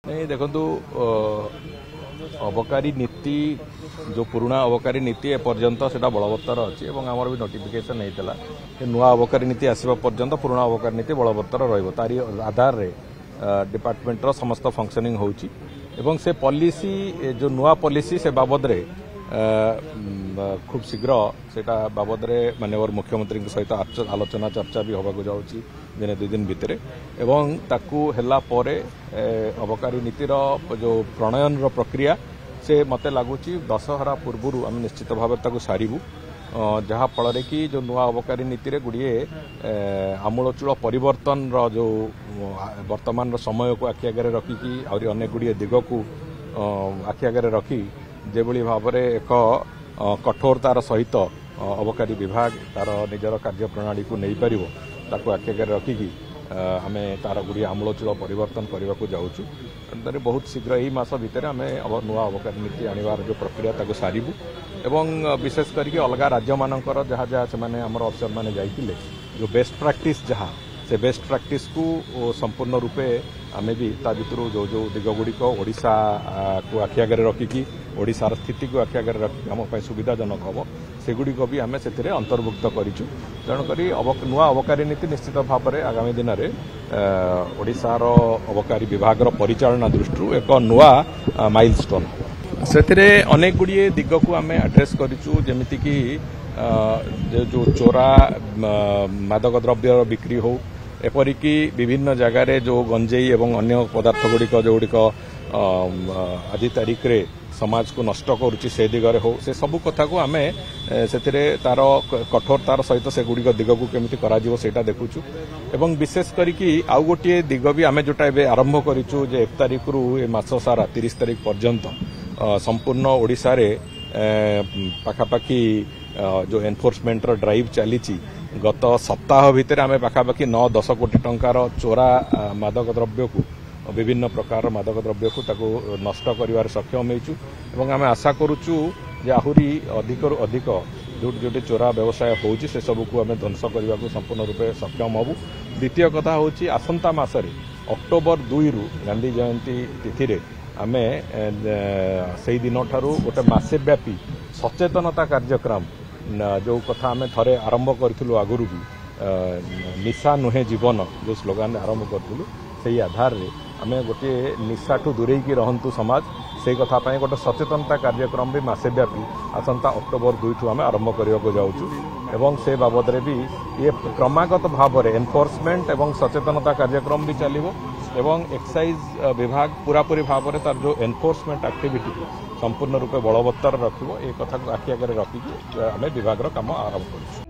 नहीं देखु अबकारी नीति जो पुराना अबकारी नीति एपर्यंत से बलवत्तर अच्छी आमर भी नोटिफिकेशन होता है नुआ अबकारी नीति आसवा पर्यंत पुराना अबकारी नीति बलवत्तर रही आधार रे डिपार्टमेंटर समस्त फंक्शनिंग होची एवं से पॉलिसी जो नुआ पॉलिसी से बाबद रे खूब शीघ्र सेटा बाबद रे माननीय मुख्यमंत्री सहित आलोचना चर्चा भी होगा जाऊँगी दिने दुई दिन भितर एवं ताकू हेला परे अबकारी नीतिर जो प्रणयन प्रक्रिया से मते लगुच दशहरा पूर्व आम निश्चित भाव सारू जहाँ फल कि जो नुआ अबकारी नीति रे गुड़िए आमूलचूल परिवर्तन जो वर्तमान समय को आखि आगे रखिकी आहरी अनेक गुड़िए दिग को आखि आगे रखी जेभली भाव में एक कठोरतार सहित अबकारी विभाग तार निजर कार्यप्रणाली को नहीं पार ताकू आखि आगे रखिकी आमे तार गुड़िए आमूलचूल परिवर्तन करने को जाऊँ बहुत शीघ्र यही मास भितर आम नुआ अबकारी नीति आनिबार जो प्रक्रिया ताको सारिबु एवं विशेष करके अलग राज्य मानकर जहाँ जहाँ से आमर अफसर मैंने जाइए जो बेस्ट प्रैक्टिस जहाँ से बेस्ट प्रैक्टिस को संपूर्ण रूपे आम भी ता भर जो जो दिगगुड़िक ओडिशा को आखि आगे रखिकी ओडिशार स्थिति को आखि आगे रखिकी आम सुविधाजनक हम सेगुड़िक भी आम से अंतर्भुक्त करूँ तेणुक नुआ अबकारी नीति निश्चित भाव में आगामी दिन में ओडिशार अबकारी विभाग परिचालना दृष्टि एक नुआ माइलस्टोन से अनेक गुड़िए दिग को आम आड्रेस करूँ जमीती कि जो चोरा मादक द्रव्य बिक्री हो एपरिकी विभिन्न जगार जो गंजेई एवं अन्य पदार्थ गुड़िक जो गुड़िक आज तारीख रे समाज को नष्ट करुच्ची से दिगरे हो से सबू कथा को आम से तार कठोरतार सहित से गुड़िक दिग को केमिति कराजिवो सेटा देखुचु एवं विशेष करिकी आउ गोटे दिग भी आम जोटा एबे आरंभ करिचु जे 1 तारीख रु ए मास सारा 30 तारीख पर्यंत संपूर्ण ओडिशा रे पाखापाखि जो एनफोर्समेंट ड्राइव चली गत सप्ताह भितर आम पाखापाखि 9-10 कोटी टंकार चोरा मादक द्रव्य को विभिन्न प्रकार मादक द्रव्य को ताको नष्ट कर सक्षम होइचु आम आशा करुचु जे आहुरी अधिक अधिक जोटी जोटी चोरा व्यवसाय होउची से सब को आम ध्वंस करने को संपूर्ण रूपे सक्षम हबु। द्वितीय कथा होउची आसंता मासरे अक्टोबर 2 रु गांधी जयंती तिथि रे आमे से दिन ठारू गोटे मासे व्यापी सचेतनता कार्यक्रम जो कथा आम थे आरंभ करूँ आगुरी भी निशा नुहे जीवन जो स्लोगान आरंभ करूँ से आधार रे आम गोटे निशा ठू दूरे की रहंतु समाज से कथा गोटे सचेतनता कार्यक्रम भी मासे व्यापी आसंता अक्टोबर 2 ठू आम आरंभ करने को जाऊँ एवं से बाबद रे भी ये क्रमागत भाव में एनफोर्समेंट एवं सचेतनता कार्यक्रम भी चलिबो एवं एक्साइज विभाग पूरापूरी भाव में तार जो एनफोर्समेंट एक्टिविटी संपूर्ण रूपे बलवत्तर रखिबो ए कथा को आखि आगे रखिकी आम विभाग काम आरंभ करूँ।